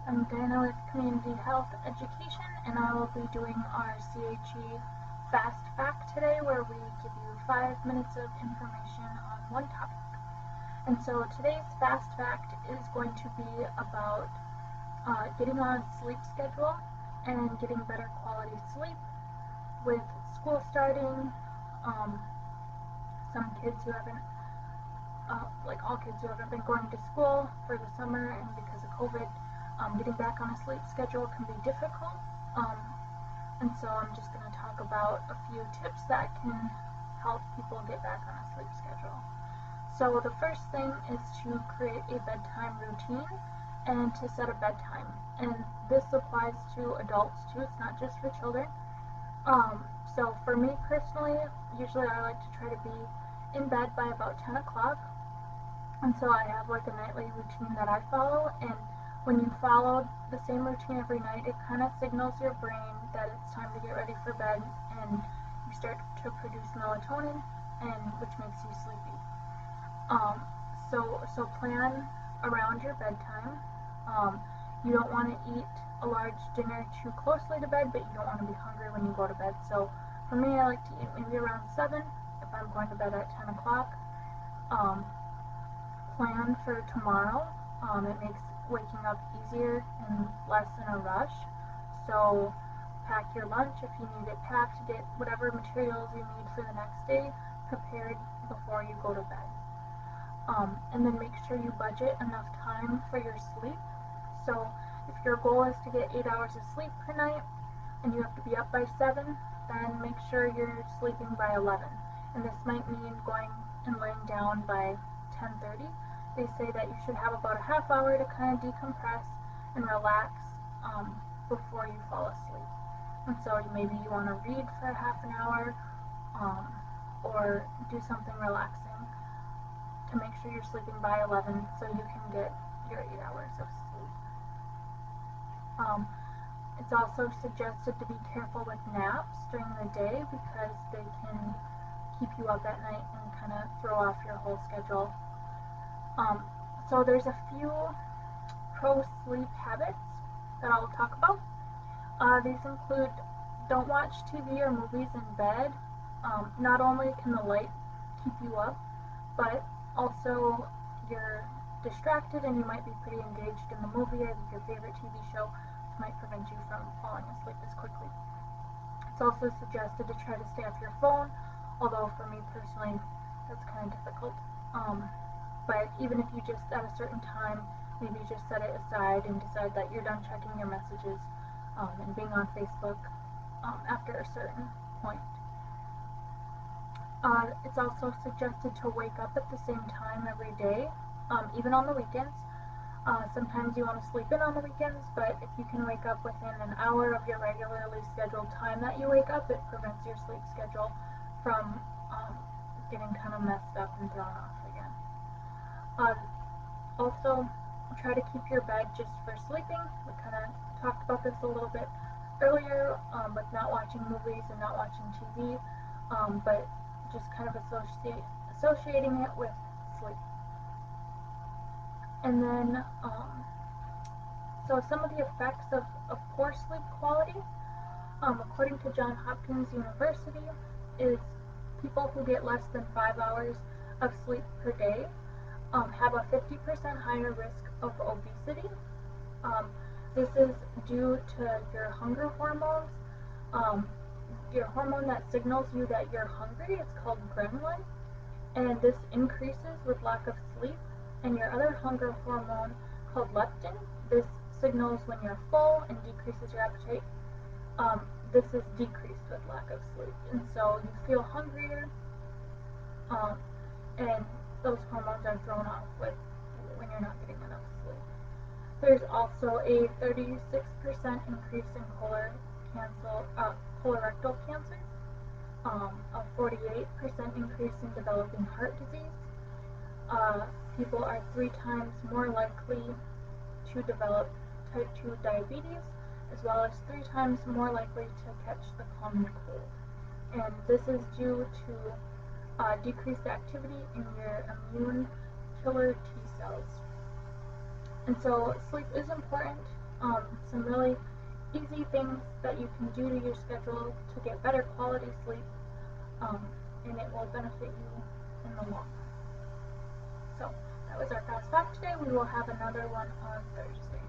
I'm Diana with Community Health Education, and I will be doing our CHE Fast Fact today, where we give you 5 minutes of information on one topic. And so today's Fast Fact is going to be about getting on a sleep schedule and getting better quality sleep with school starting. Some kids who haven't, like all kids who haven't been going to school for the summer and because of COVID, getting back on a sleep schedule can be difficult, and so I'm just going to talk about a few tips that can help people get back on a sleep schedule. So the first thing is to create a bedtime routine and to set a bedtime, and this applies to adults too, it's not just for children. So for me personally, usually I like to try to be in bed by about 10 o'clock, and so I have like a nightly routine that I follow, and when you follow the same routine every night, it kind of signals your brain that it's time to get ready for bed, and you start to produce melatonin, and which makes you sleepy. So plan around your bedtime. You don't want to eat a large dinner too closely to bed, but you don't want to be hungry when you go to bed. So for me, I like to eat maybe around 7 if I'm going to bed at 10 o'clock. Plan for tomorrow. It makes waking up easier and less in a rush. So pack your lunch if you need it packed, get whatever materials you need for the next day prepared before you go to bed. And then make sure you budget enough time for your sleep. So if your goal is to get 8 hours of sleep per night and you have to be up by 7, then make sure you're sleeping by 11. And this might mean going and laying down by 10:30. They say that you should have about a half hour to kind of decompress and relax before you fall asleep. And so maybe you want to read for half an hour or do something relaxing to make sure you're sleeping by 11 so you can get your 8 hours of sleep. It's also suggested to be careful with naps during the day because they can keep you up at night and kind of throw off your whole schedule. So there's a few pro-sleep habits that I'll talk about. These include don't watch TV or movies in bed. Not only can the light keep you up, but also you're distracted and you might be pretty engaged in the movie or your favorite TV show, which might prevent you from falling asleep as quickly. It's also suggested to try to stay off your phone, although for me personally that's kind of difficult. But even if you just at a certain time, maybe just set it aside and decide that you're done checking your messages and being on Facebook after a certain point. It's also suggested to wake up at the same time every day, even on the weekends. Sometimes you want to sleep in on the weekends, but if you can wake up within an hour of your regularly scheduled time that you wake up, it prevents your sleep schedule from getting kind of messed up and thrown off again. Also, try to keep your bed just for sleeping. We kind of talked about this a little bit earlier with not watching movies and not watching TV, but just kind of associating it with sleep. And then, so some of the effects of poor sleep quality, according to Johns Hopkins University, is people who get less than 5 hours of sleep per day have a 50% higher risk of obesity. This is due to your hunger hormones. Your hormone that signals you that you're hungry, it's called ghrelin, and this increases with lack of sleep. And your other hunger hormone called leptin, this signals when you're full and decreases your appetite. This is decreased with lack of sleep, and so you feel hungrier, and those hormones are thrown off when you're not getting enough sleep. There's also a 36% increase in colorectal cancer, a 48% increase in developing heart disease. People are 3 times more likely to develop type 2 diabetes, as well as 3 times more likely to catch the common cold. And this is due to decreased activity in your immune killer T cells. And so sleep is important. some really easy things that you can do to your schedule to get better quality sleep, and it will benefit you in the long run. So that was our fast fact today. We will have another one on Thursday.